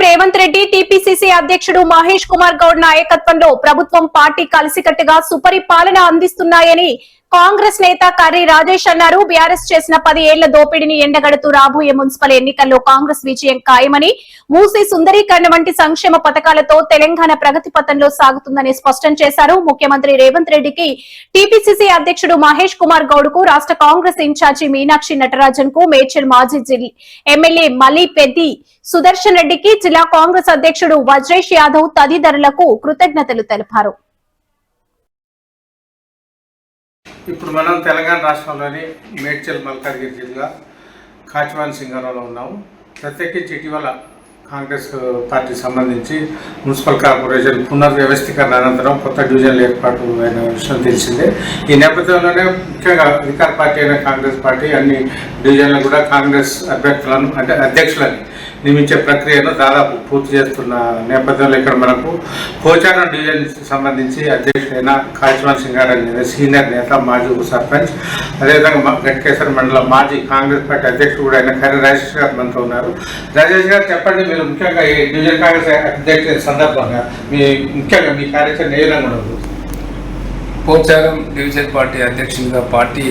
Revanth Reddy TPCC అధ్యక్షుడు మహేష్ కుమార్ గౌడ్ నాయకత్వంలో ప్రభుత్వం పార్టీ కలిసికట్టుగా సుపరిపాలన అందిస్తున్నాయని కాంగ్రెస్ నేత కర్రీ రాజేష్ అన్నారు. బీఆర్ఎస్ చేసిన 10 ఏళ్ల దోపిడీని ఎండగడుతూ రాబోయే మున్సిపల్ ఎన్నికల్లో కాంగ్రెస్ విజయం ఖాయమని, మూసీ సుందరీకరణ వంటి సంక్షేమ పథకాలతో తెలంగాణ ప్రగతి పథంలో సాగుతుందని స్పష్టం చేశారు. ముఖ్యమంత్రి రేవంత్ రెడ్డికి, టీపీసీసీ అధ్యక్షుడు మహేష్ కుమార్ గౌడ్ కు, రాష్ట్ర కాంగ్రెస్ ఇన్ఛార్జి మీనాక్షి నటరాజన్ కు, మేడ్చల్ మాజీ ఎమ్మెల్యే మలీ పెద్ది సుదర్శన్ రెడ్డికి, జిల్లా కాంగ్రెస్ అధ్యక్షుడు వజ్రేష్ యాదవ్ తదితరులకు కృతజ్ఞతలు తెలిపారు. ఇప్పుడు మనం తెలంగాణ రాష్ట్రంలోని మేడ్చల్ మల్కాజ్గిరి జిల్లా కాచివాన్ సింగారంలో ఉన్నాము. ప్రత్యేకించి ఇటీవల కాంగ్రెస్ పార్టీకి సంబంధించి మున్సిపల్ కార్పొరేషన్ పునర్వ్యవస్థీకరణ అనంతరం కొత్త డివిజన్లు ఏర్పాటు అయిన విషయం తెలిసిందే. ఈ నేపథ్యంలోనే ముఖ్యంగా అధికార పార్టీ అయిన కాంగ్రెస్ పార్టీ అన్ని డివిజన్లు కూడా కాంగ్రెస్ అభ్యర్థులను అంటే అధ్యక్షులని నియమించే ప్రక్రియను దాదాపు పూర్తి చేస్తున్న నేపథ్యంలో ఇక్కడ మనకు పోచారం డివిజన్ సంబంధించి అధ్యక్షుడైన కాచివాన్ సింగారెడ్డి సీనియర్ నేత, మాజీ ఉప సర్పంచ్, అదేవిధంగా గట్కేశ్వర మండలం మాజీ కాంగ్రెస్ పార్టీ అధ్యక్షుడు కూడా అయిన కర్రీ రాజేష్ గారు మనతో ఉన్నారు. రాజేష్ గారు చెప్పండి, మీరు ముఖ్యంగా ఈ డివిజన్ కాంగ్రెస్ అధ్యక్షుల సందర్భంగా ముఖ్యంగా మీ కార్యాచరణ ఏ విధంగా ఉండదు? పోచారం డివిజన్ పార్టీ అధ్యక్షునిగా పార్టీ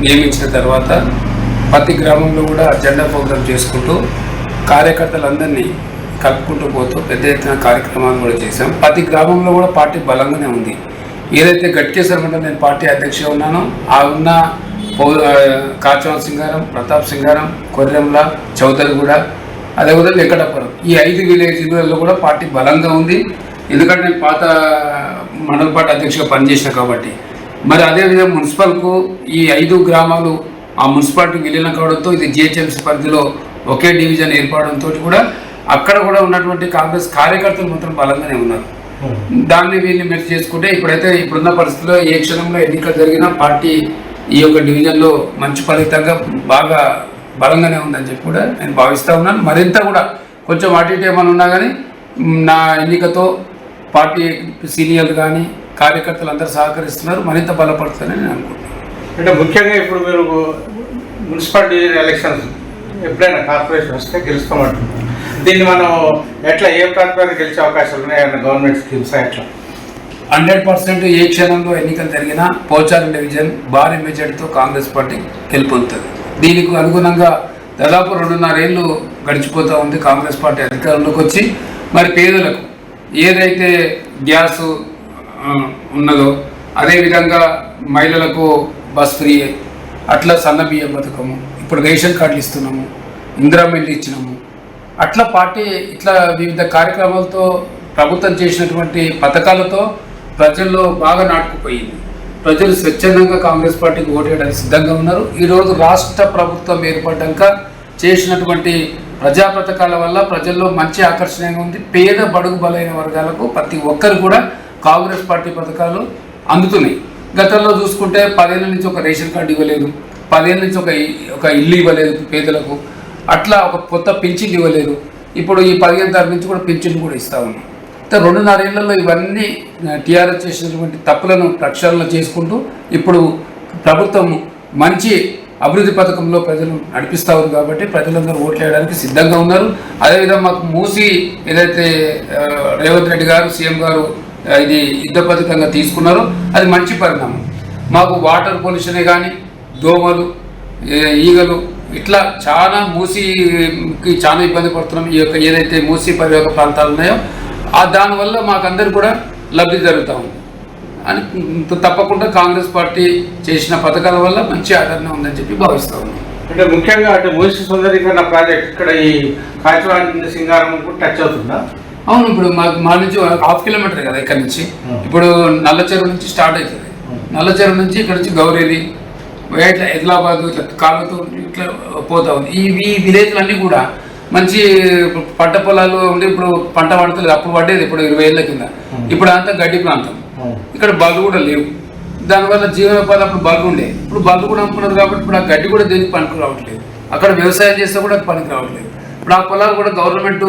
నియమించిన తర్వాత ప్రతి గ్రామంలో కూడా జెండా ప్రోగ్రాం చేసుకుంటూ కార్యకర్తలందరినీ కలుపుకుంటూ పోతూ పెద్ద ఎత్తున కార్యక్రమాలు కూడా చేశాం. ప్రతి గ్రామంలో కూడా పార్టీ బలంగానే ఉంది. ఏదైతే గట్కేశ్వర మండలం నేను పార్టీ అధ్యక్షుగా ఉన్నానో ఆ ఉన్న కాచవాన్ సింగారం, ప్రతాప్ సింగారం, కొర్రెంల, చౌదరిగూడ, అదేవిధంగా వెంకటాపురం, ఈ 5 విలేజ్లలో కూడా పార్టీ బలంగా ఉంది. ఎందుకంటే నేను పాత మండల పార్టీ అధ్యక్షుగా పనిచేసిన కాబట్టి. మరి అదేవిధంగా మున్సిపల్కు ఈ 5 గ్రామాలు ఆ మున్సిపాలిటీ విలీనం కావడంతో ఇది జిహెచ్ఎంసీ పరిధిలో ఒకే డివిజన్ ఏర్పడంతో కూడా అక్కడ కూడా ఉన్నటువంటి కాంగ్రెస్ కార్యకర్తలు మాత్రం బలంగానే ఉన్నారు. దాన్ని వీళ్ళని మెర్జ్ చేసుకుంటే ఇప్పుడున్న పరిస్థితుల్లో ఏ క్షణంలో ఎన్నికలు జరిగినా పార్టీ ఈ యొక్క డివిజన్లో మంచి ఫలితంగా బాగా బలంగానే ఉందని చెప్పి కూడా నేను భావిస్తూ ఉన్నాను. మరింత కూడా కొంచెం అటు ఇటు ఏమైనా ఉన్నా కానీ నా ఎన్నికతో పార్టీ సీనియర్లు కానీ కార్యకర్తలు అందరూ సహకరిస్తున్నారు, మరింత బలపడుతుందని నేను అనుకుంటున్నాను. అంటే ముఖ్యంగా ఇప్పుడు మీరు మున్సిపల్ డివిజన్ ఎలక్షన్స్ ఎప్పుడైనా కార్పొరేషన్ వస్తే గెలుస్తామంటున్నారు. దీన్ని మనం ఎట్లా ఏ ప్రాంతానికి గెలిచే అవకాశాలు ఉన్నాయన్న గవర్నమెంట్ స్కీమ్స్ ఎట్లా? 100% ఏ క్షణంలో ఎన్నికలు జరిగినా పోచారం డివిజన్ భారీ మెజార్టీతో కాంగ్రెస్ పార్టీ గెలుపొందుతుంది. దీనికి అనుగుణంగా దాదాపు 2.5 ఏళ్ళు గడిచిపోతూ ఉంది కాంగ్రెస్ పార్టీ అధికారంలోకి వచ్చి. మరి పేదలకు ఏదైతే గ్యాస్ ఉన్నదో, అదేవిధంగా మహిళలకు బస్ ఫ్రీ, అట్లా సన్న బియ్యం పథకము, ఇప్పుడు రేషన్ కార్డులు ఇస్తున్నాము, ఇందిరా మిల్లు ఇచ్చినాము, అట్లా పార్టీ ఇట్లా వివిధ కార్యక్రమాలతో ప్రభుత్వం చేసినటువంటి పథకాలతో ప్రజల్లో బాగా నాటుకుపోయింది. ప్రజలు స్వచ్ఛందంగా కాంగ్రెస్ పార్టీకి ఓటేయడానికి సిద్ధంగా ఉన్నారు. ఈరోజు రాష్ట్ర ప్రభుత్వం ఏర్పడ్డాక చేసినటువంటి ప్రజా పథకాల వల్ల ప్రజల్లో మంచి ఆకర్షణీయంగా ఉంది. పేద బడుగు బలైన వర్గాలకు ప్రతి ఒక్కరు కూడా కాంగ్రెస్ పార్టీ పథకాలు అందుతున్నాయి. గతంలో చూసుకుంటే 10 ఏళ్ళ నుంచి ఒక రేషన్ కార్డు ఇవ్వలేదు, 10 ఏళ్ళ నుంచి ఒక ఇల్లు ఇవ్వలేదు పేదలకు, అట్లా ఒక కొత్త పింఛన్ ఇవ్వలేదు. ఇప్పుడు ఈ 15 తారీఖు నుంచి కూడా పింఛన్ కూడా ఇస్తూ ఉన్నాం. 2.5 ఏళ్లలో ఇవన్నీ టీఆర్ఎస్ చేసినటువంటి తప్పులను ప్రక్షాళన చేసుకుంటూ ఇప్పుడు ప్రభుత్వం మంచి అభివృద్ధి పథకంలో ప్రజలు నడిపిస్తూ ఉన్నారు కాబట్టి ప్రజలందరూ ఓట్లు వేయడానికి సిద్ధంగా ఉన్నారు. అదేవిధంగా మాకు మూసి ఏదైతే రేవంత్ రెడ్డి గారు సీఎం గారు ఇది యుద్ధ పథకంగా తీసుకున్నారు, అది మంచి పరిణామం. మాకు వాటర్ పొల్యూషనే కానీ, దోమలు, ఈగలు, ఇట్లా చాలా మూసీకి చాలా ఇబ్బంది పడుతున్నాం. ఈ యొక్క ఏదైతే మూసీ పరివాహక ప్రాంతాలు ఉన్నాయో దానివల్ల మాకందరు కూడా లబ్ధి జరుగుతూ ఉంది అని తప్పకుండా కాంగ్రెస్ పార్టీ చేసిన పథకాల వల్ల మంచి ఆదరణ ఉందని చెప్పి భావిస్తూ ఉన్నాం. అంటే ముఖ్యంగా అంటే మూసీ సుందరీకరణ ప్రాజెక్ట్ ఇక్కడ ఈ కాచివాన్ సింగారం టచ్ అవుతుందా? అవును, ఇప్పుడు మా నుంచి 1/2 కిలోమీటర్ కదా ఇక్కడ నుంచి. ఇప్పుడు నల్ల చెరువు నుంచి స్టార్ట్ అవుతుంది. నల్ల చెరువు నుంచి ఇక్కడ నుంచి గౌరేది, ఇట్లా ఎదిలాబాద్, ఇట్లా కాళ్ళతో ఇట్లా పోతా ఉంది. ఈ విలేజ్లన్నీ కూడా మంచి పంట పొలాలు ఉండి ఇప్పుడు పంట పండుతుంది. అప్పుడు పడ్డేది ఇప్పుడు 20 ఏళ్ళ కింద. ఇప్పుడు అంతా గడ్డి ప్రాంతం, ఇక్కడ బళ్ళు కూడా లేవు. దానివల్ల జీవనోపాధి అప్పుడు బళ్ళు ఉండే, ఇప్పుడు బళ్ళు కూడా అమ్ముకున్నారు కాబట్టి ఇప్పుడు ఆ గడ్డి కూడా దేనికి పనికి రావట్లేదు. అక్కడ వ్యవసాయం చేస్తే కూడా పనికి రావట్లేదు. ఇప్పుడు ఆ పొలాలు కూడా గవర్నమెంట్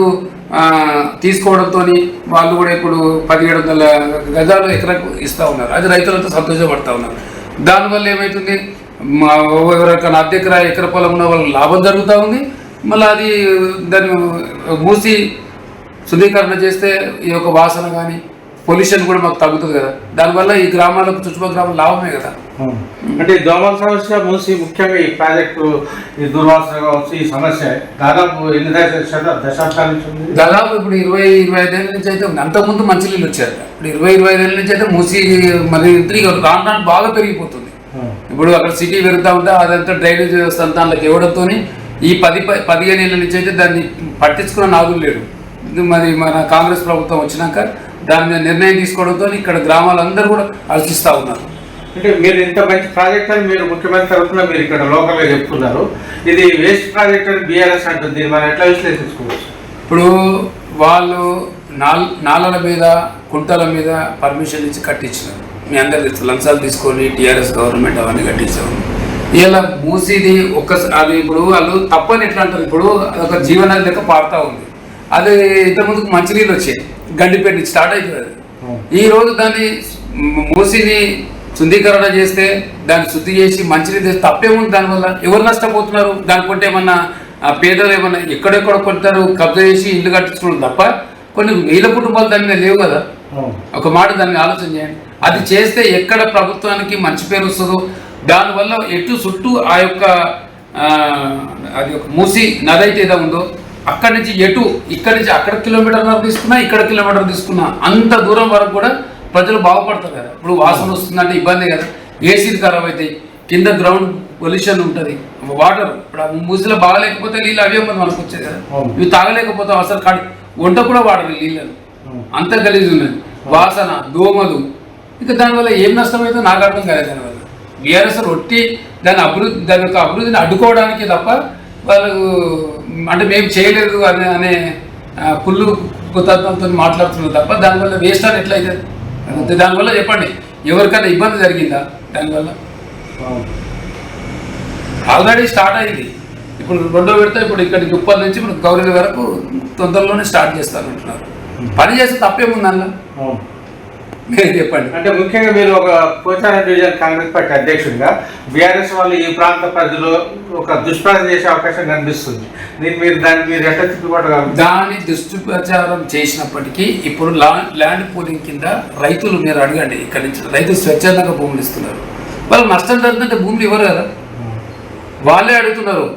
తీసుకోవడంతో వాళ్ళు కూడా ఇప్పుడు 1700 గజాలు ఎకరకు ఇస్తూ ఉన్నారు. అది రైతులతో సంతోషపడుతూ ఉన్నారు. దానివల్ల ఏమవుతుంది, ఎవరికైనా అర్ధ ఎకరా పొలం ఉన్న వాళ్ళకి లాభం జరుగుతూ ఉంది. మళ్ళీ అది దాన్ని మూసి శుద్ధీకరణ చేస్తే ఈ యొక్క వాసన కానీ పొల్యూషన్ కూడా మాకు తగ్గుతుంది కదా. దానివల్ల ఈ గ్రామాలకు చుట్టుపక్కల గ్రామాలు లాభమే కదా. అంటే దోమల సమస్య మూసి ముఖ్యంగా ఈ ప్రాజెక్టు ఈ దుర్వాసన కావచ్చు ఈ సమస్య దాదాపు ఎన్ని దశాబ్దాల నుంచి ఉంది? దాదాపు ఇప్పుడు 20-25 ఏళ్ళ నుంచి అయితే ఉంది. అంతకుముందు మంచినీళ్ళు వచ్చారు. ఇప్పుడు 20-25 ఏళ్ళ నుంచి అయితే మూసి మరి రాను బాగా పెరిగిపోతుంది. ఇప్పుడు అక్కడ సిటీ పెరుగుతూ ఉంటే అదంతా డ్రైనేజ్ వ్యవస్థ అంతా అందులోకి ఇవ్వడంతో ఈ 10-15 ఏళ్ళ నుంచి అయితే దాన్ని పట్టించుకున్న నాదులు లేడు. ఇది మరి మన కాంగ్రెస్ ప్రభుత్వం వచ్చినాక దాని మీద నిర్ణయం తీసుకోవడంతో ఇక్కడ గ్రామాలందరూ కూడా ఆలోచిస్తూ ఉన్నారు. అంటే మీరు ఇంత మంచి ప్రాజెక్ట్ అని మీరు ముఖ్యమంత్రి తరఫున మీరు ఇక్కడ లోకల్గా చెప్తున్నారు, ఇది వేస్ట్ ప్రాజెక్ట్ అని బీఆర్ఎస్ అంటుంది, దీన్ని మనం ఎట్లా విశ్లేషించుకోవచ్చు? ఇప్పుడు వాళ్ళు నాలల మీద కుంటల మీద పర్మిషన్ ఇచ్చి కట్టించినారు. మీ అందరు తెలుసు, లంచాలు తీసుకొని టీఆర్ఎస్ గవర్నమెంట్ అవన్నీ కట్టించాము. ఇలా మూసిది అది ఇప్పుడు వాళ్ళు తప్పని ఎట్లా అంటారు, ఇప్పుడు అదొక జీవనాది లెక్క పారుతూ ఉంది. అది ఇంతకుముందుకు మంచినీళ్ళు వచ్చాయి, గండిపేట నుంచి స్టార్ట్ అవుతుంది. ఈ రోజు దాన్ని మూసిని శుద్ధీకరణ చేస్తే దాన్ని శుద్ధి చేసి మంచినీళ్ళు చేస్తే తప్పేముంది? దానివల్ల ఎవరు నష్టపోతున్నారు? దానికంటే ఏమన్నా పేదలు ఏమన్నా ఎక్కడెక్కడ కొంటారు, కబ్జా చేసి ఇల్లు కట్టించుకోవడం తప్ప కొన్ని వేల కుటుంబాలు దాని మీద లేవు కదా. ఒక మాట దాన్ని ఆలోచన చేయండి. అది చేస్తే ఎక్కడ ప్రభుత్వానికి మంచి పేరు వస్తుందో, దానివల్ల ఎటు చుట్టూ ఆ యొక్క అది ఒక మూసి నది అయితే ఏదో ఉందో అక్కడి నుంచి ఇక్కడి నుంచి అక్కడ కిలోమీటర్ల తీసుకున్నా, ఇక్కడ కిలోమీటర్ తీసుకున్నా అంత దూరం వరకు కూడా ప్రజలు బాగుపడతారు కదా. ఇప్పుడు వాసన వస్తుందంటే ఇబ్బంది కదా, ఏసీలు ఖరాబ్ అవుతాయి, కింద గ్రౌండ్ పొల్యూషన్ ఉంటుంది, వాటర్ ఇప్పుడు మూసిలో బాగలేకపోతే నీళ్ళు అవే మనకు వచ్చేది కదా. ఇవి తాగలేకపోతాం, అసలు వంట కూడా వాడరు నీళ్ళను, అంత గలీజ్ ఉన్నది, వాసన, దోమలు. ఇక దానివల్ల ఏం నష్టం అయితే నాకు అర్థం కాలేదు. దానివల్ల బీఆర్ఎస్ రొట్టి దాని యొక్క అభివృద్ధిని అడ్డుకోవడానికి తప్ప వాళ్ళకు అంటే మేము చేయలేదు అనే కుళ్ళు కుతత్వంతో మాట్లాడుతున్నారు తప్ప దానివల్ల వేస్ట్ అని ఎట్లా అవుతుంది? దానివల్ల చెప్పండి, ఎవరికైనా ఇబ్బంది జరిగిందా? దానివల్ల ఆల్రెడీ స్టార్ట్ అయింది. ఇప్పుడు రెండో విడత ఇప్పుడు ఇక్కడికి ఉప్పల్ నుంచి ఇప్పుడు గౌరీ వరకు తొందరలోనే స్టార్ట్ చేస్తానంటున్నారు. పని చేస్తే తప్పేముంది అందులో? మీరు చెప్పండి. అంటే ముఖ్యంగా మీరు ఒక పోచారం డివిజన్ కాంగ్రెస్ పార్టీ అధ్యక్షుడిగా బీఆర్ఎస్ వాళ్ళు ఈ ప్రాంత ప్రజలు ఒక దుష్ప్రచారం చేసే అవకాశం కనిపిస్తుంది. మీరు ఎట్లా తిప్పుకోవడం? దాన్ని దుష్ప్రచారం చేసినప్పటికీ ఇప్పుడు ల్యాండ్ పూలింగ్ కింద రైతులు మీరు అడగండి, ఇక్కడ నుంచి రైతులు స్వచ్ఛందంగా భూములు ఇస్తున్నారు. వాళ్ళు నష్టం జరుగుతుంటే భూములు ఇవ్వరు కదా, వాళ్ళే అడుగుతున్నారు.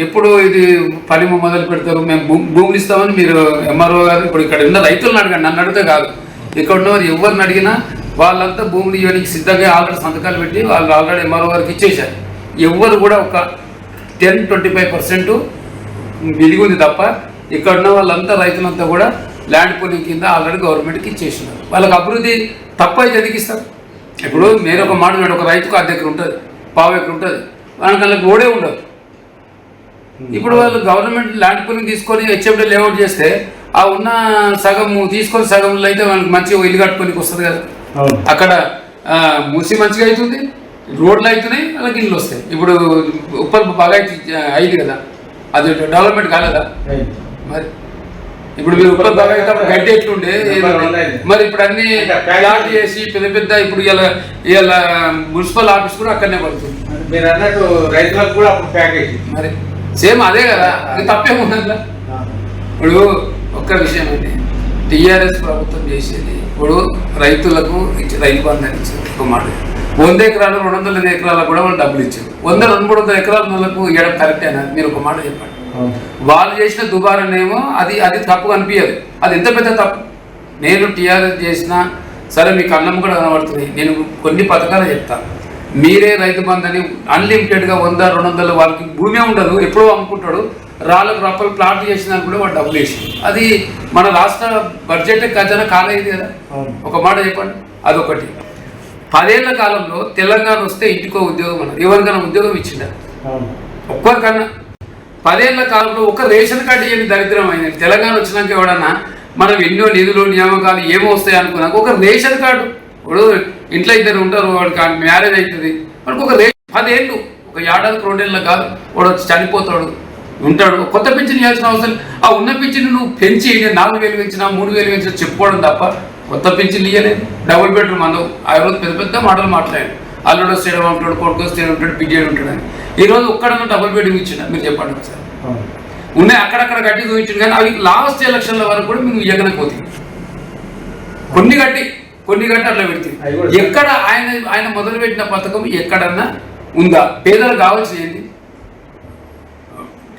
ఎప్పుడు ఇది పని మొదలు పెడతారు, మేము భూములు ఇస్తామని మీరు ఎంఆర్ఓ గారు ఇప్పుడు ఇక్కడ ఉన్న రైతులను అడగండి, నన్ను అడిగితే కాదు. ఇక్కడ ఉన్నవారు ఎవరిని అడిగినా వాళ్ళంతా భూములు ఇవ్వడానికి సిద్ధంగా ఆల్రెడీ సంతకాలు పెట్టి వాళ్ళు ఆల్రెడీ ఎంఆర్ఓ గారికి ఇచ్చేశారు. ఎవరు కూడా ఒక 10-25% విలువ ఉంది తప్ప ఇక్కడ ఉన్న వాళ్ళంతా రైతులంతా కూడా ల్యాండ్ పూలింగ్ కింద ఆల్రెడీ గవర్నమెంట్కి ఇచ్చేసినారు. వాళ్ళకి అభివృద్ధి తప్ప అయితే ఎందుకు ఇస్తారు? ఇప్పుడు మీరు ఒక మాట, ఒక రైతుకు 10 ఎకరం ఉంటుంది, 1/2 ఎకరం ఉంటుంది, వాళ్ళకి ఓడే ఉండదు. ఇప్పుడు వాళ్ళు గవర్నమెంట్ ల్యాండ్ పూలింగ్ తీసుకొని హెచ్ఎండి లేఅవుట్ చేస్తే ఆ ఉన్న సగం తీసుకొని సగంలో అయితే మనకి మంచిగా ఇల్లు కట్టుకోనికి వస్తుంది కదా. అక్కడ మూసి మంచిగా అవుతుంది, రోడ్లు అవుతున్నాయి, వాళ్ళకి ఇల్లు వస్తాయి. ఇప్పుడు ఉప్పల్ బాగా అయింది కదా, అది డెవలప్మెంట్ కాలేదా? మరి ఇప్పుడు మీరు ఉప్పల్ బాగా అయితే గడ్డి ఎట్లుండే, మరి ఇప్పుడు అన్ని ప్లాట్ చేసి పెద్ద ఇప్పుడు ఇలా మున్సిపల్ ఆఫీస్ కూడా అక్కడనే పడుతుంది. మీరు అన్నట్టు రైతులకు కూడా అప్పుడు ప్యాకేజ్ మరి సేమ్ అదే కదా, అది తప్పేముందా? ఇప్పుడు ఒక్క విషయం అండి, టీఆర్ఎస్ ప్రభుత్వం చేసేది ఇప్పుడు రైతులకు రైతు బంధు ఇచ్చారు. ఒక మాట 100 ఎకరాలు 200 ఎకరాలకు కూడా వాళ్ళు డబ్బులు ఇచ్చారు. 100-200 ఎకరాల నెలకు ఇవ్వడం కరెక్టేనా? మీరు ఒక మాట చెప్పండి. వాళ్ళు చేసిన దుబారానేమో అది తప్పు అనిపించదు, అది ఎంత పెద్ద తప్పు. నేను టీఆర్ఎస్ చేసినా సరే మీకు అన్నం కూడా కనబడుతుంది. నేను కొన్ని పథకాలు చెప్తాను. మీరే రైతు బంధుని అన్లిమిటెడ్గా 100-200 వాళ్ళకి భూమి ఉండదు, ఎప్పుడో అమ్ముకుంటాడు, రాళ్ళకు రప్పలు ప్లాట్ చేసినా కూడా వాడు డబ్బులు వేసి, అది మన రాష్ట్ర బడ్జెట్ ఖజానా కాలేదు కదా. ఒక మాట చెప్పండి. అదొకటి. 10 ఏళ్ల కాలంలో తెలంగాణ వస్తే ఇంటికో ఉద్యోగం అన్నారు. ఎవరికైనా ఉద్యోగం ఇచ్చిందా? ఒక్కరికన్నా. 10 ఏళ్ల కాలంలో ఒక రేషన్ కార్డు ఇవ్వని దరిద్రం అయింది. తెలంగాణ వచ్చినాక ఎవడన్నా మనం ఎన్నో నిధులు నియామకాలు ఏమో వస్తాయి అనుకున్నాక ఒక రేషన్ కార్డు, ఇప్పుడు ఇంట్లో 2 ఉంటారు, వాడికి మ్యారేజ్ అవుతుంది, వాడికి ఒక 10 ఏళ్ళు, ఒక 1 ఏడాదికి 2 ఏళ్ళ కాదు, వాడు వచ్చి చనిపోతాడు, ఉంటాడు, కొత్త పింఛన్ ఇవ్వాల్సిన అవసరం. ఆ ఉన్న పింఛన్ నువ్వు పెంచి 4,000 పెంచినా 3,000 పెంచినా చెప్పుకోవడం తప్ప కొత్త పింఛన్ ఇవ్వలేదు. డబుల్ బెడ్రూమ్ అందవు. ఆ రోజు పెద్ద మాటలు మాట్లాడాడు, అల్లుడు స్టేట్ ఉంటాడు, కొడుకు స్టేట్ ఉంటాడు, పిజ్జేడు ఉంటాడు అని. ఈ రోజు ఒక్కడన్నా డబుల్ బెడ్రూమ్ ఇచ్చిన మీరు చెప్పండి సార్. ఉన్నాయి, అక్కడక్కడ గట్టి చూపించింది. కానీ అవి లాస్ట్ ఎలక్షన్ల వరకు కూడా మేము ఇవ్వకపోతుంది. కొన్ని గట్టి అట్లా పెడుతుంది. ఎక్కడ ఆయన మొదలుపెట్టిన పథకం ఎక్కడన్నా ఉందా? పేదలు కావాల్సింది ఏంటి?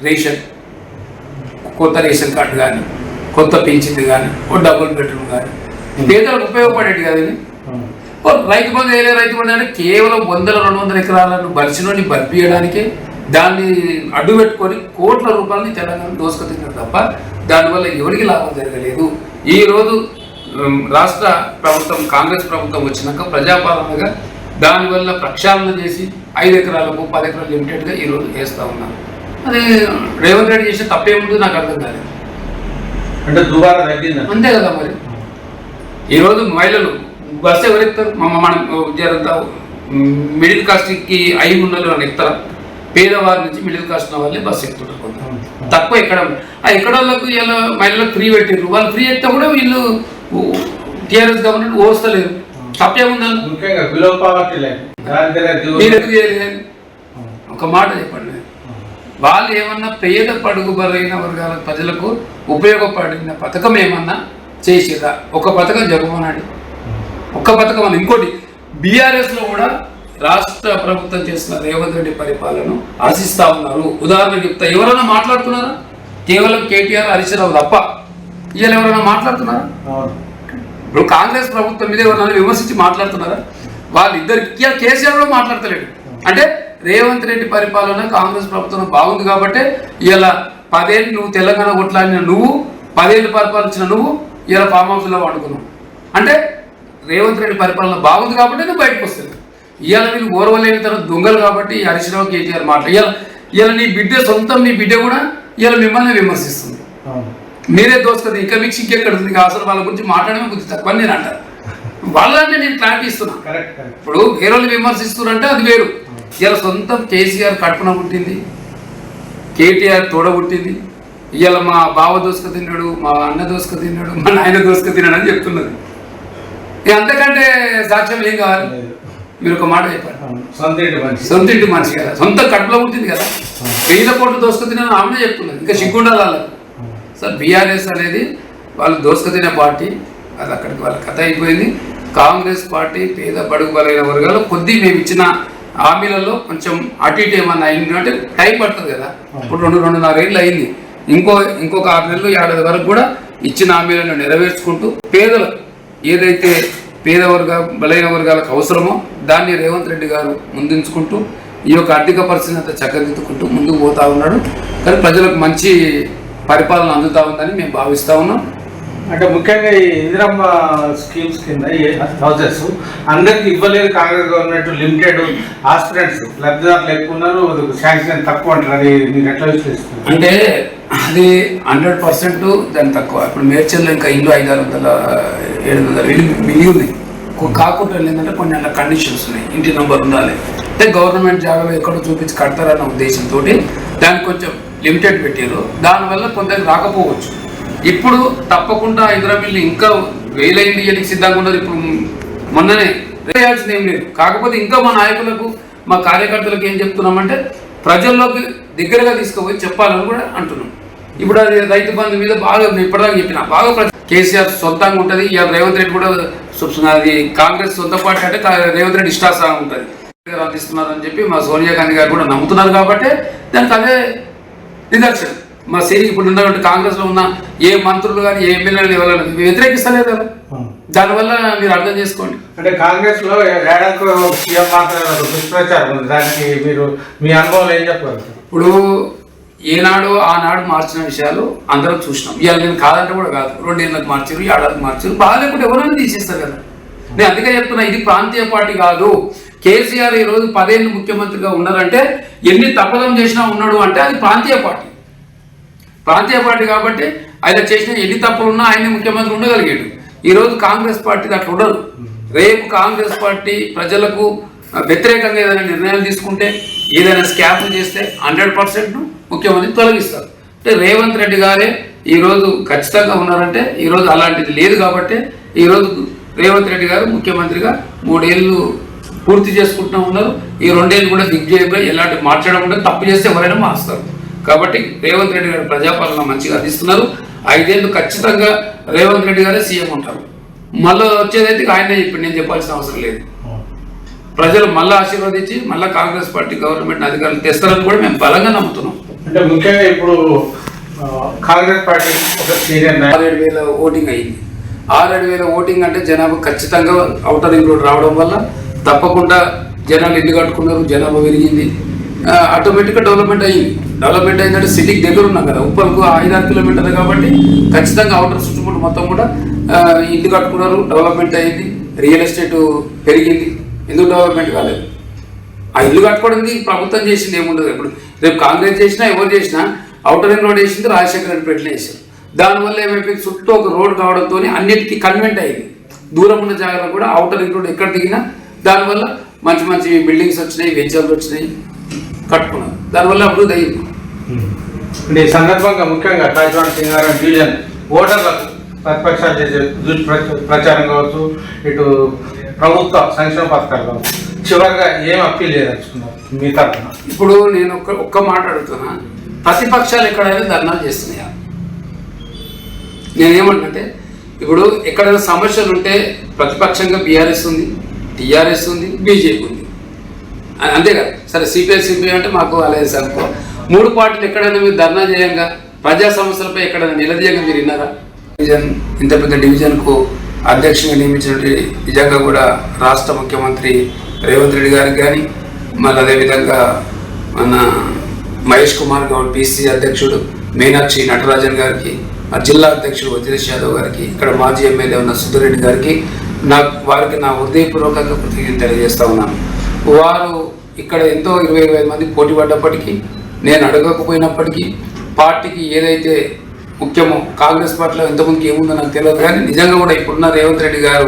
రేషన్, కొత్త రేషన్ కార్డు కానీ, కొత్త పెంచింది కానీ, ఓ డబుల్ బెడ్రూమ్ కానీ పేదలకు ఉపయోగపడేది కదండి. రైతు బంధు రైతు బంధు అంటే కేవలం 100-200 ఎకరాలను బలిసినోని బలిపియడానికే దాన్ని అడ్డు పెట్టుకొని కోట్ల రూపాయలని తెలంగాణ దోసుకుతున్నారు తప్ప దానివల్ల ఎవరికి లాభం జరగలేదు. ఈరోజు రాష్ట్ర ప్రభుత్వం కాంగ్రెస్ ప్రభుత్వం వచ్చినాక ప్రజాపాలనగా దానివల్ల ప్రక్షాళన చేసి 5 ఎకరాలకు 10 ఎకరాలు లిమిటెడ్గా ఈరోజు వేస్తూ ఉన్నాను. అది రేవంత్ రెడ్డి చేసే తప్పేముంది నాకు అర్థం కాలేదు. అంటే దుబారా తగ్గింది అంతే కదా. మరి ఈరోజు మహిళలు బస్సు ఎవరు ఎక్కుతారు? మనం మిడిల్ కాస్ట్కి అయి ఉన్న వాళ్ళు ఎక్కుతారా? పేదవారి నుంచి మిడిల్ కాస్ట్ వాళ్ళే బస్సు ఎక్కుతుంటారు. కొంత తక్కువ ఎక్కడం ఎక్కడ వాళ్ళకు ఇలా మహిళలకు ఫ్రీ పెట్టారు. వాళ్ళు ఫ్రీ ఎక్కితే కూడా వీళ్ళు టీఆర్ఎస్ గవర్నమెంట్ ఓస్తలేదు. తప్పేముందా? మీరు ఎందుకు చేయలేదు? ఒక మాట చెప్పండి. వాళ్ళు ఏమన్నా పేద పడుగు బలైన వర్గాల ప్రజలకు ఉపయోగపడిన పథకం ఏమన్నా చేసేదా? ఒక పథకం చెప్పమన్నాడు, ఒక్క పథకం అని. ఇంకోటి బీఆర్ఎస్లో కూడా రాష్ట్ర ప్రభుత్వం చేసిన రేవంత్ రెడ్డి పరిపాలన ఆశిస్తూ ఉన్నారు. ఉదాహరణ చెప్తా, ఎవరైనా మాట్లాడుతున్నారా? కేవలం కేటీఆర్, హరీష్ రావు తప్ప ఇవాళ ఎవరైనా మాట్లాడుతున్నారా? ఇప్పుడు కాంగ్రెస్ ప్రభుత్వం మీద ఎవరైనా విమర్శించి మాట్లాడుతున్నారా? వాళ్ళిద్దరికి కేసీఆర్ కూడా మాట్లాడతలేడు. అంటే రేవంత్ రెడ్డి పరిపాలన కాంగ్రెస్ ప్రభుత్వం బాగుంది కాబట్టి ఇలా 10 ఏళ్ళు నువ్వు తెలంగాణ కొట్లాడిన నువ్వు, 10 ఏళ్ళు పరిపాలించిన నువ్వు ఇలా ఫామ్ హౌస్లో వాడుకున్నావు. అంటే రేవంత్ రెడ్డి పరిపాలన బాగుంది కాబట్టి నువ్వు బయటకు వస్తుంది. ఇవాళ వీళ్ళు ఓర్వలేని తర్వాత దొంగలు కాబట్టి హరీష్ రావు, కేటీఆర్ మాట్లాడు. ఇవాళ నీ బిడ్డ సొంతం, నీ బిడ్డ కూడా ఇవాళ మిమ్మల్ని విమర్శిస్తుంది. మీరే దోస్తుంది. ఇంకా మీకు ఇంకెక్కడ ఉంది? అసలు వాళ్ళ గురించి మాట్లాడమే బుద్ధి తక్కువ అని నేను అంటాను. వాళ్ళంటే నేను క్లారిటీ ఇస్తున్నాను. ఇప్పుడు వేరే వాళ్ళు విమర్శిస్తున్నారంటే అది వేరు. ఇవాళ సొంతం కేసీఆర్ కడుపున పుట్టింది, కేటీఆర్ తోడ పుట్టింది. ఇవాళ మా బావ దోసుక తిన్నాడు, మా అన్న దోసుక తిన్నాడు, మా నాయన దోసుక తిన్నాడు అని చెప్తున్నది. అంతకంటే సాక్ష్యం ఏం కావాలి? మీరు ఒక మాట చెప్పారు. సొంత ఇంటి మనిషి కదా, సొంత కడుపులో ఉంటుంది కదా. 1000 కోట్లు దోసుక తినని ఆమెనే చెప్తున్నది. ఇంకా సిగ్గుండాలి వాళ్ళకి. సార్ బీఆర్ఎస్ అనేది వాళ్ళు దోసుక తినే పార్టీ, అది అక్కడికి వాళ్ళ కథ అయిపోయింది. కాంగ్రెస్ పార్టీ పేద బడుగు బలైన వర్గాలు కొద్ది మేము ఇచ్చిన హామీలలో కొంచెం అటు ఇటు ఏమన్నా అయింది అంటే టైం పడుతుంది కదా. ఇప్పుడు 2-2.5 ఏళ్ళు అయింది. ఇంకొక 6 నెలలు 7 వరకు కూడా ఇచ్చిన హామీలను నెరవేర్చుకుంటూ పేదలు ఏదైతే పేద బలైన వర్గాలకు అవసరమో దాన్ని రేవంత్ రెడ్డి గారు ముందుంచుకుంటూ ఈ యొక్క ఆర్థిక పరిస్థితిని అంతా చక్కదిద్దుకుంటూ ముందుకు పోతా ఉన్నాడు. కానీ ప్రజలకు మంచి పరిపాలన అందుతూ ఉందని మేము భావిస్తూ ఉన్నాం. అంటే ముఖ్యంగా ఈ ఇందిరమ్మ స్కీమ్స్ కింద హౌసెస్ అందరికి ఇవ్వలేదు కాంగ్రెస్ గవర్నమెంట్. లిమిటెడ్ ఆస్పిరెంట్స్ లబ్ధిదారులు ఎక్కువ ఉన్నారు, శాంక్షన్ తక్కువ అంటారు. అది మీరు ఎట్లా విశ్లేషిస్తారు? అంటే అది 100% దాని తక్కువ. ఇప్పుడు మేడ్చల్లో ఇంకా ఇల్లు 500-700 మిగిలి ఉంది. కాకుండా ఏంటంటే కొన్ని అలా కండిషన్స్ ఉన్నాయి. ఇంటి నెంబర్ ఉండాలి, అంటే గవర్నమెంట్ జాగాలో ఎక్కడో చూపించి కడతారన్న ఉద్దేశంతో దాన్ని కొంచెం లిమిటెడ్ పెట్టారు. దానివల్ల కొందరికి రాకపోవచ్చు. ఇప్పుడు తప్పకుండా ఇందిరామిల్లు ఇంకా వేలైంది ఇయ్యడానికి సిద్ధంగా ఉన్నారు. ఇప్పుడు మొన్ననే వేయాల్సింది ఏం లేదు. కాకపోతే ఇంకా మా నాయకులకు, మా కార్యకర్తలకు ఏం చెప్తున్నామంటే ప్రజల్లోకి దగ్గరగా తీసుకుపోయి చెప్పాలని కూడా అంటున్నాం. ఇప్పుడు అది రైతు బంధు మీద బాగా ఇప్పటిదాకా చెప్పిన బాగా కేసీఆర్ సొంతంగా ఉంటుంది. ఇవాళ రేవంత్ రెడ్డి కూడా అది కాంగ్రెస్ సొంత పార్టీ అంటే రేవంత్ రెడ్డి ఇష్టాసారం ఉంటుంది అందిస్తున్నారని చెప్పి మా సోనియా గాంధీ గారు కూడా నమ్ముతున్నారు. కాబట్టి దానికి అదే నిదర్శనం. మా సేని ఇప్పుడు ఉన్నటువంటి కాంగ్రెస్ లో ఉన్న ఏ మంత్రులు కానీ ఏ ఎమ్మెల్యేలు ఎవరైనా వ్యతిరేకిస్తలేదు కదా. దానివల్ల మీరు అర్థం చేసుకోండి. అంటే కాంగ్రెస్ లో దుష్ప్రచారం ఉంది, దానికి మీరు మీ అనుభవం ఏం చెప్పారు? ఇప్పుడు ఏనాడు ఆనాడు మార్చిన విషయాలు అందరం చూసినాం. ఇవాళ నేను కాదంటే కూడా కాదు. 2 ఏళ్ళకి మార్చారు, 1 ఏడాదికి మార్చారు. బాగాలేకుండా ఎవరైనా తీసేస్తారు కదా. నేను అందుకే చెప్తున్నా, ఇది ప్రాంతీయ పార్టీ కాదు. కేసీఆర్ ఈ రోజు 10 ఏళ్ళు ముఖ్యమంత్రిగా ఉన్నారంటే ఎన్ని తప్పదం చేసినా ఉన్నాడు అంటే అది ప్రాంతీయ పార్టీ. ప్రాంతీయ పార్టీ కాబట్టి ఆయన చేసిన ఎన్ని తప్పులున్నా ఆయన ముఖ్యమంత్రి ఉండగలిగాడు. ఈరోజు కాంగ్రెస్ పార్టీ అట్లా ఉండదు. రేపు కాంగ్రెస్ పార్టీ ప్రజలకు వ్యతిరేకంగా ఏదైనా నిర్ణయాలు తీసుకుంటే, ఏదైనా స్కామ్లు చేస్తే 100% ముఖ్యమంత్రి తొలగిస్తారు. అంటే రేవంత్ రెడ్డి గారే ఈరోజు ఖచ్చితంగా ఉన్నారంటే ఈరోజు అలాంటిది లేదు. కాబట్టి ఈరోజు రేవంత్ రెడ్డి గారు ముఖ్యమంత్రిగా 3 ఏళ్ళు పూర్తి చేసుకుంటూ ఉన్నారు. ఈ 2 ఏళ్ళు కూడా దిగ్విజయంగా ఎలాంటి మార్చడం కూడా తప్పు చేస్తే ఎవరైనా మారుస్తారు. కాబట్టి రేవంత్ రెడ్డి గారు ప్రజాపాలన మంచిగా అందిస్తున్నారు. 5 ఏళ్ళు ఖచ్చితంగా రేవంత్ రెడ్డి గారే సీఎం ఉంటారు. మళ్ళీ వచ్చేదైతే ఆయనే ఇప్పుడు నేను చెప్పాల్సిన అవసరం లేదు. ప్రజలు మళ్ళీ ఆశీర్వదించి మళ్ళీ కాంగ్రెస్ పార్టీ గవర్నమెంట్ అధికారులు తెస్తారని కూడా మేము బలంగా నమ్ముతున్నాం. అంటే ముఖ్యంగా ఇప్పుడు కాంగ్రెస్ పార్టీ ఒక సీనియర్ 6,000 ఓటింగ్ అయింది. 6,000 ఓటింగ్ అంటే జనాభా ఖచ్చితంగా అవుటర్ రింగ్ రోడ్ రావడం వల్ల తప్పకుండా జనాలు ఇల్లు కట్టుకున్నారు, జనాభా పెరిగింది, ఆటోమేటిక్గా డెవలప్మెంట్ అయ్యింది. డెవలప్మెంట్ అయిందంటే సిటీకి దగ్గర ఉన్నాం కదా, ఉప్పల్కు 5-6 కిలోమీటర్లు కాబట్టి ఖచ్చితంగా అవుటర్ చుట్టుముట్టు మొత్తం కూడా ఇల్లు కట్టుకున్నారు, డెవలప్మెంట్ అయింది, రియల్ ఎస్టేట్ పెరిగింది. ఎందుకు డెవలప్మెంట్ కాలేదు? ఆ ఇల్లు కట్టుకోవడానికి ప్రభుత్వం చేసింది ఏముండదు. ఇప్పుడు రేపు కాంగ్రెస్ చేసినా ఎవరు చేసినా అవుటర్ రింగ్ రోడ్ వేసింది రాజశేఖర రెడ్డి పెట్టిన వేసారు. దానివల్ల ఏమైపోయింది, చుట్టూ ఒక రోడ్ కావడంతో అన్నిటికీ కన్వెంట్ అయింది. దూరం ఉన్న జాగాలో కూడా అవుటర్ రింగ్ రోడ్ ఎక్కడ దిగినా దానివల్ల మంచి మంచి బిల్డింగ్స్ వచ్చినాయి, వెంచర్లు వచ్చినాయి, కట్టుకున్నారు. దానివల్ల అభివృద్ధి అయింది. ఈ సందర్భంగా ముఖ్యంగా కాజవాన్ సింగారం డివిజన్ ఓటర్లకు ప్రతిపక్షాలు చేసే ప్రచారం కావచ్చు, ఇటు ప్రభుత్వ సంక్షేమ పథకాలు కావచ్చు, చివరిగా ఏం అప్పీల్ చేయదలుచుకున్నారు మీ తరఫున? ఇప్పుడు నేను ఒక్క మాట అడుగుతున్నా, ప్రతిపక్షాలు ఎక్కడైనా ధర్నాలు చేస్తున్నాయా? నేనేమంటే ఇప్పుడు ఎక్కడైనా సమస్యలు ఉంటే ప్రతిపక్షంగా బీఆర్ఎస్ ఉంది, టీఆర్ఎస్ ఉంది, బీజేపీ ఉంది, అంతే కదా. సరే సిపిఐ అంటే మాకు అలయన్స్ అనుకో. 3 పార్టీలు ఎక్కడైనా మీరు ధర్నా చేయంగా, ప్రజా సమస్యలపై ఎక్కడైనా నిలదీయంగా మీరు విన్నారా? డివిజన్ ఇంత పెద్ద డివిజన్కు అధ్యక్షుడిగా నియమించినట్టు నిజంగా కూడా రాష్ట్ర ముఖ్యమంత్రి రేవంత్ రెడ్డి గారికి కానీ, మళ్ళీ అదేవిధంగా మన మహేష్ కుమార్ గౌడ్ పిసిసి అధ్యక్షుడు, మీనాక్షి నటరాజన్ గారికి, జిల్లా అధ్యక్షుడు వజ్రేష్ యాదవ్ గారికి, ఇక్కడ మాజీ ఎమ్మెల్యే ఉన్న సుధీరెడ్డి గారికి వారికి నా హృదయపూర్వకంగా కృతజ్ఞతలు తెలియజేస్తా ఉన్నాను. వారు ఇక్కడ ఎంతో 20-25 మంది పోటీ పడ్డప్పటికీ, నేను అడగకపోయినప్పటికీ పార్టీకి ఏదైతే ముఖ్యమో, కాంగ్రెస్ పార్టీలో ఎంతమందికి ఏముందో నాకు తెలియదు కానీ నిజంగా కూడా ఇప్పుడున్న రేవంత్ రెడ్డి గారు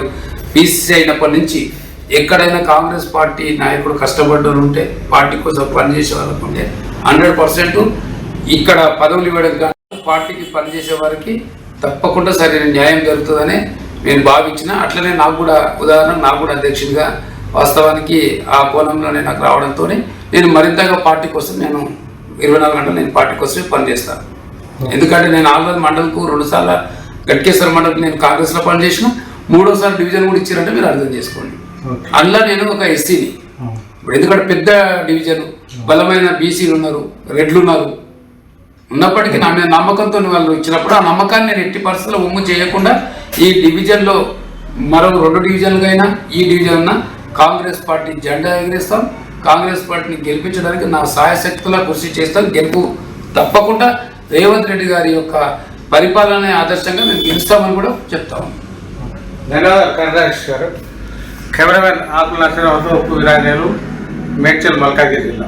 పీసీసీ అయినప్పటి నుంచి ఎక్కడైనా కాంగ్రెస్ పార్టీ నాయకుడు కష్టపడ్డలు ఉంటే, పార్టీ కోసం పనిచేసే వాళ్ళకు ఉంటే 100% ఇక్కడ పదవులు ఇవ్వడం కానీ పార్టీకి పనిచేసే వారికి తప్పకుండా సరైన న్యాయం జరుగుతుందని నేను భావించిన. అట్లనే నాకు కూడా ఉదాహరణ, నాకు కూడా అధ్యక్షుడిగా వాస్తవానికి ఆ కోణంలోనే నాకు రావడంతో నేను మరింతగా పార్టీ కోసం నేను 24 గంటలు నేను పార్టీ కోసమే పనిచేస్తాను. ఎందుకంటే నేను ఆల్రెడీ మండలకు 2 సార్లు గట్కేశ్వర మండలికి నేను కాంగ్రెస్లో పనిచేసిన, 3వ డివిజన్ కూడా ఇచ్చారంటే మీరు అర్థం చేసుకోండి. అందులో నేను ఒక ఎస్సీని. ఇప్పుడు ఎందుకంటే పెద్ద డివిజన్, బలమైన బీసీలు ఉన్నారు, రెడ్లు ఉన్నారు, ఉన్నప్పటికీ నా మీద నమ్మకంతో వాళ్ళు ఇచ్చినప్పుడు ఆ నమ్మకాన్ని నేను ఎట్టి పరిస్థితుల్లో ఒమ్ము చేయకుండా ఈ డివిజన్లో మరో 2 డివిజన్లకైనా ఈ డివిజన్ ఉన్న కాంగ్రెస్ పార్టీ జెండా ఎగిరేస్తాం. కాంగ్రెస్ పార్టీని గెలిపించడానికి నా సాయశక్తులా కృషి చేస్తాను. గెలుపు తప్పకుండా రేవంత్ రెడ్డి గారి యొక్క పరిపాలన ఆదర్శంగా మేము గెలుస్తామని కూడా చెప్తాము. ధన్యవాదాలు కనరాజేష్ గారు. కెమెరామెన్ ఆకుల నరసింహరావుతో ఉప్పు విరాజేలు, మేడ్చల్ మల్కాజ్గిరి జిల్లా.